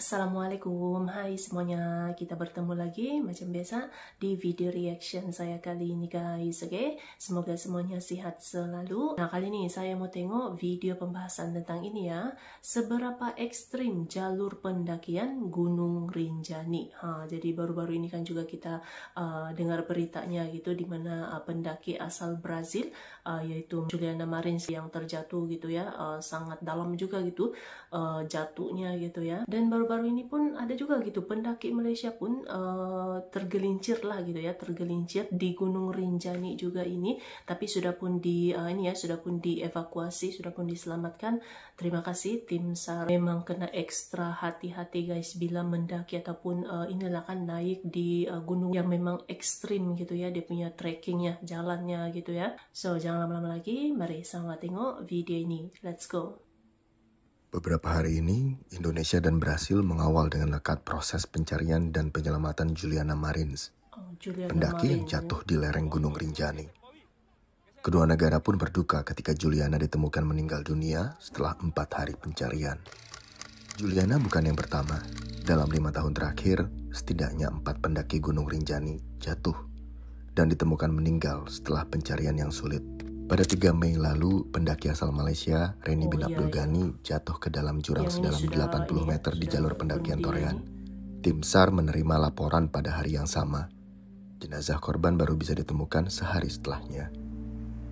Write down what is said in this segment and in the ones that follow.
Assalamualaikum, hai semuanya, kita bertemu lagi macam biasa di video reaction saya kali ini guys, oke? Semoga semuanya sehat selalu. Nah, kali ini saya mau tengok video pembahasan tentang ini ya, seberapa ekstrim jalur pendakian Gunung Rinjani. Jadi baru-baru ini kan juga kita dengar beritanya gitu, di mana pendaki asal Brazil, yaitu Juliana Marins yang terjatuh gitu ya, sangat dalam juga gitu jatuhnya gitu ya. Dan baru-baru ini pun ada juga gitu pendaki Malaysia pun tergelincir lah gitu ya, tergelincir di Gunung Rinjani juga ini, tapi sudah pun sudah pun dievakuasi, sudah pun diselamatkan. Terima kasih tim SAR. Memang kena ekstra hati-hati guys bila mendaki ataupun inilah kan naik di gunung yang memang ekstrim gitu ya, dia punya trekkingnya, jalannya gitu ya. So jangan lama-lama lagi, mari sama tengok video ini, let's go. Beberapa hari ini, Indonesia dan Brasil mengawal dengan lekat proses pencarian dan penyelamatan Juliana Marins, pendaki yang jatuh di lereng Gunung Rinjani. Kedua negara pun berduka ketika Juliana ditemukan meninggal dunia setelah 4 hari pencarian. Juliana bukan yang pertama. Dalam 5 tahun terakhir, setidaknya 4 pendaki Gunung Rinjani jatuh dan ditemukan meninggal setelah pencarian yang sulit. Pada 3 Mei lalu, pendaki asal Malaysia, Reni bin Abdul Ghani, jatuh ke dalam jurang sedalam 80 meter di jalur pendakian Torean. Tim SAR menerima laporan pada hari yang sama. Jenazah korban baru bisa ditemukan sehari setelahnya.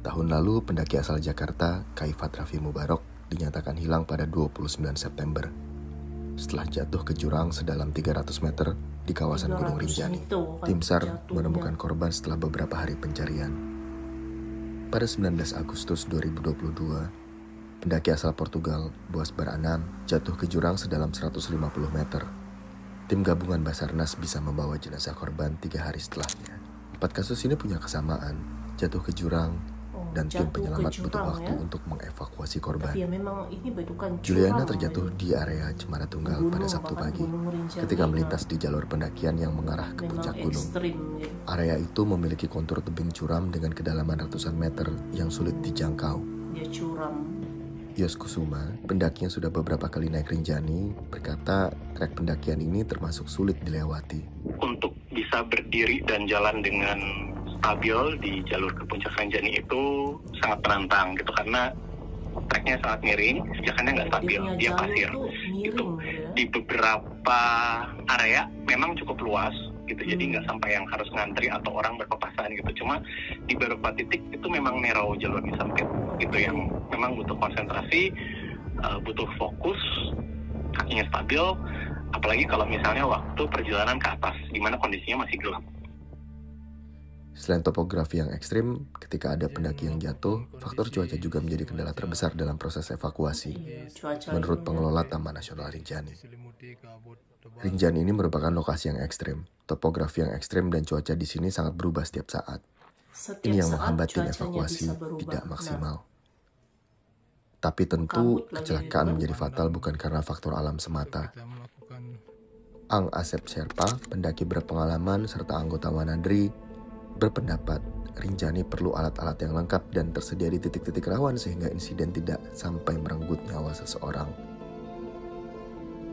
Tahun lalu, pendaki asal Jakarta, Kaifat Raffi Mubarok, dinyatakan hilang pada 29 September. Setelah jatuh ke jurang sedalam 300 meter di kawasan Gunung Rinjani. Tim SAR menemukan korban setelah beberapa hari pencarian. Pada 19 Agustus 2022, pendaki asal Portugal, Boas Baranam, jatuh ke jurang sedalam 150 meter. Tim gabungan Basarnas bisa membawa jenazah korban 3 hari setelahnya. 4 kasus ini punya kesamaan, jatuh ke jurang, dan tim penyelamat butuh waktu untuk mengevakuasi korban. Ya, memang ini Juliana terjatuh di area Cemara Tunggal pada Sabtu pagi ketika melintas di jalur pendakian yang mengarah ke puncak gunung. Area itu memiliki kontur tebing curam dengan kedalaman ratusan meter yang sulit dijangkau. Yos Kusuma, pendaki yang sudah beberapa kali naik Rinjani, berkata trek pendakian ini termasuk sulit dilewati. Untuk bisa berdiri dan jalan dengan stabil di jalur ke puncak Rinjani itu sangat menantang gitu, karena treknya sangat miring, tanjakannya nggak stabil, dia pasir gitu. Di beberapa area memang cukup luas gitu, jadi nggak sampai yang harus ngantri atau orang berpapasan gitu. Cuma di beberapa titik itu memang narrow, jalurnya sempit gitu, yang memang butuh konsentrasi, butuh fokus, kakinya stabil, apalagi kalau misalnya waktu perjalanan ke atas di mana kondisinya masih gelap. Selain topografi yang ekstrim, ketika ada pendaki yang jatuh, faktor cuaca juga menjadi kendala terbesar dalam proses evakuasi. Menurut pengelola Taman Nasional Rinjani, Rinjani ini merupakan lokasi yang ekstrim. Topografi yang ekstrim dan cuaca di sini sangat berubah setiap saat. Ini yang menghambat tim evakuasi tidak maksimal. Tapi tentu kecelakaan menjadi fatal bukan karena faktor alam semata. Ang Asep Sherpa, pendaki berpengalaman serta anggota Wanadri, berpendapat Rinjani perlu alat-alat yang lengkap dan tersedia di titik-titik rawan sehingga insiden tidak sampai merenggut nyawa seseorang.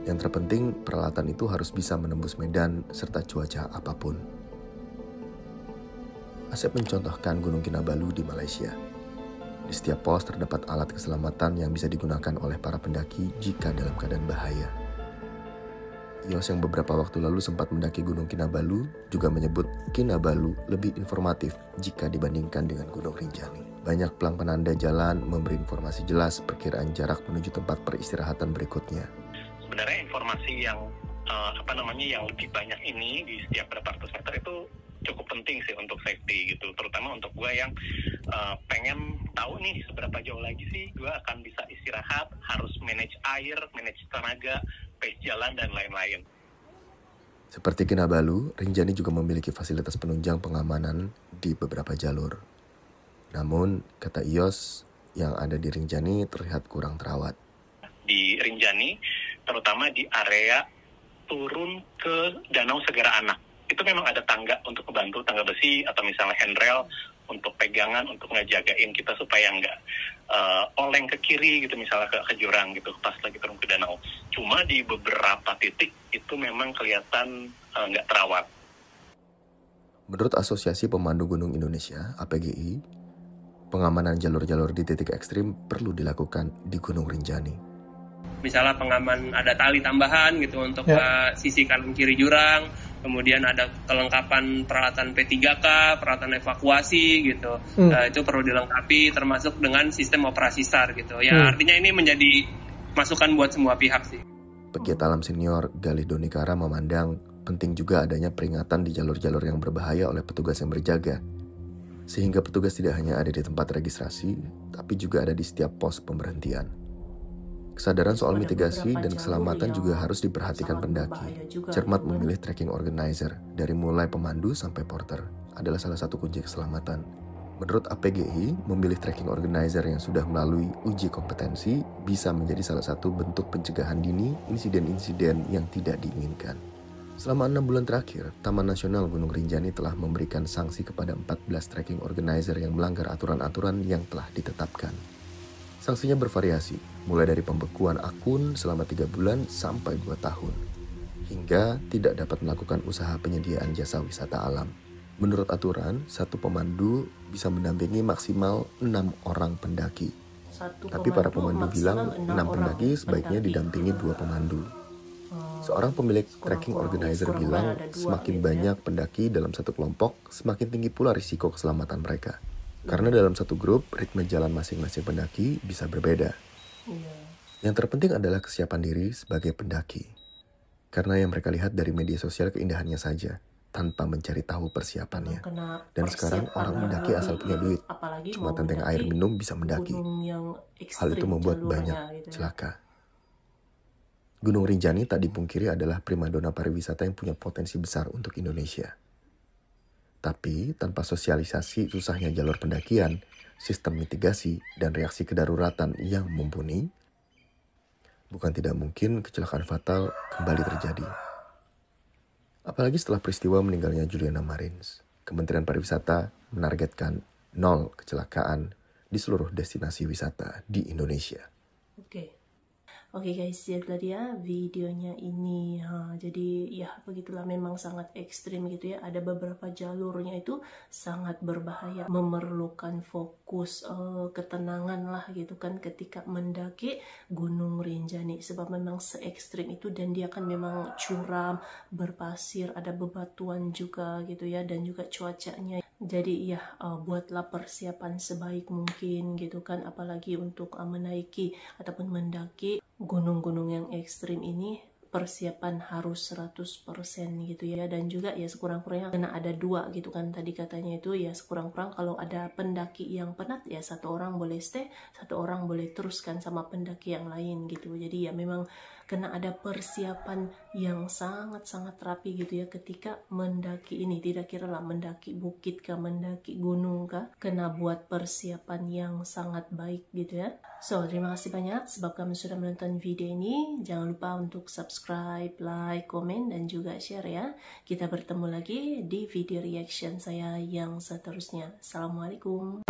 Yang terpenting, peralatan itu harus bisa menembus medan serta cuaca apapun. Asep mencontohkan Gunung Kinabalu di Malaysia. Di setiap pos terdapat alat keselamatan yang bisa digunakan oleh para pendaki jika dalam keadaan bahaya. Yos yang beberapa waktu lalu sempat mendaki Gunung Kinabalu juga menyebut Kinabalu lebih informatif jika dibandingkan dengan Gunung Rinjani. Banyak pelang penanda jalan memberi informasi jelas perkiraan jarak menuju tempat peristirahatan berikutnya. Sebenarnya informasi yang yang lebih banyak ini di setiap berapa ratus meter itu cukup penting sih untuk safety gitu, terutama untuk gue yang pengen tahu nih seberapa jauh lagi sih gue akan bisa istirahat, harus manage air, manage tenaga, pace jalan, dan lain-lain. Seperti Kinabalu, Rinjani juga memiliki fasilitas penunjang pengamanan di beberapa jalur. Namun, kata Ios, yang ada di Rinjani terlihat kurang terawat. Di Rinjani, terutama di area turun ke Danau Segara Anak, itu memang ada tangga untuk membantu, tangga besi atau misalnya handrail untuk pegangan, untuk ngejagain kita supaya nggak oleng ke kiri gitu, misalnya ke jurang gitu, pas lagi turun ke cuma di beberapa titik itu memang kelihatan nggak terawat. Menurut Asosiasi Pemandu Gunung Indonesia, APGI, pengamanan jalur-jalur di titik ekstrim perlu dilakukan di Gunung Rinjani. Misalnya pengaman ada tali tambahan gitu untuk sisi kanan kiri jurang, kemudian ada kelengkapan peralatan P3K, peralatan evakuasi gitu. Itu perlu dilengkapi termasuk dengan sistem operasi SAR gitu. Ya artinya ini menjadi masukan buat semua pihak sih. Pegiat alam senior Galih Donikara memandang penting juga adanya peringatan di jalur-jalur yang berbahaya oleh petugas yang berjaga. Sehingga petugas tidak hanya ada di tempat registrasi, tapi juga ada di setiap pos pemberhentian. Kesadaran soal mitigasi dan keselamatan juga harus diperhatikan pendaki. Cermat memilih trekking organizer, dari mulai pemandu sampai porter, adalah salah satu kunci keselamatan. Menurut APGI, memilih trekking organizer yang sudah melalui uji kompetensi bisa menjadi salah satu bentuk pencegahan dini insiden-insiden yang tidak diinginkan. Selama 6 bulan terakhir, Taman Nasional Gunung Rinjani telah memberikan sanksi kepada 14 trekking organizer yang melanggar aturan-aturan yang telah ditetapkan. Sanksinya bervariasi, mulai dari pembekuan akun selama 3 bulan sampai 2 tahun, hingga tidak dapat melakukan usaha penyediaan jasa wisata alam. Menurut aturan, satu pemandu bisa mendampingi maksimal 6 orang pendaki. Tapi para pemandu bilang 6 pendaki sebaiknya didampingi 2 pemandu. Seorang pemilik trekking organizer bilang semakin banyak pendaki dalam satu kelompok, semakin tinggi pula risiko keselamatan mereka. Karena dalam satu grup, ritme jalan masing-masing pendaki bisa berbeda. Yang terpenting adalah kesiapan diri sebagai pendaki. Karena yang mereka lihat dari media sosial keindahannya saja, tanpa mencari tahu persiapannya. Dan sekarang orang mendaki asal punya duit, cuma tenteng air minum bisa mendaki. Hal itu membuat banyak celaka. Gunung Rinjani tak dipungkiri adalah primadona pariwisata yang punya potensi besar untuk Indonesia. Tapi tanpa sosialisasi susahnya jalur pendakian, sistem mitigasi, dan reaksi kedaruratan yang mumpuni, bukan tidak mungkin kecelakaan fatal kembali terjadi. Apalagi setelah peristiwa meninggalnya Juliana Marins, Kementerian Pariwisata menargetkan 0 kecelakaan di seluruh destinasi wisata di Indonesia. Oke guys, lihat ya videonya ini. Jadi ya begitulah, memang sangat ekstrim gitu ya. Ada beberapa jalurnya itu sangat berbahaya, memerlukan fokus, ketenangan lah gitu kan ketika mendaki Gunung Rinjani. Sebab memang se-ekstrim itu, dan dia kan memang curam, berpasir, ada bebatuan juga gitu ya, dan juga cuacanya. Jadi ya buatlah persiapan sebaik mungkin gitu kan, apalagi untuk menaiki ataupun mendaki gunung-gunung yang ekstrim ini. Persiapan harus 100% gitu ya. Dan juga ya sekurang-kurangnya karena ada 2 gitu kan tadi katanya itu, ya sekurang-kurang kalau ada pendaki yang penat ya 1 orang boleh stay, 1 orang boleh teruskan sama pendaki yang lain gitu. Jadi ya memang kena ada persiapan yang sangat-sangat rapi gitu ya ketika mendaki ini. Tidak kira lah mendaki bukit kah, mendaki gunung kah, kena buat persiapan yang sangat baik gitu ya. So, terima kasih banyak sebab kamu sudah menonton video ini. Jangan lupa untuk subscribe, like, komen, dan juga share ya. Kita bertemu lagi di video reaction saya yang seterusnya. Assalamualaikum.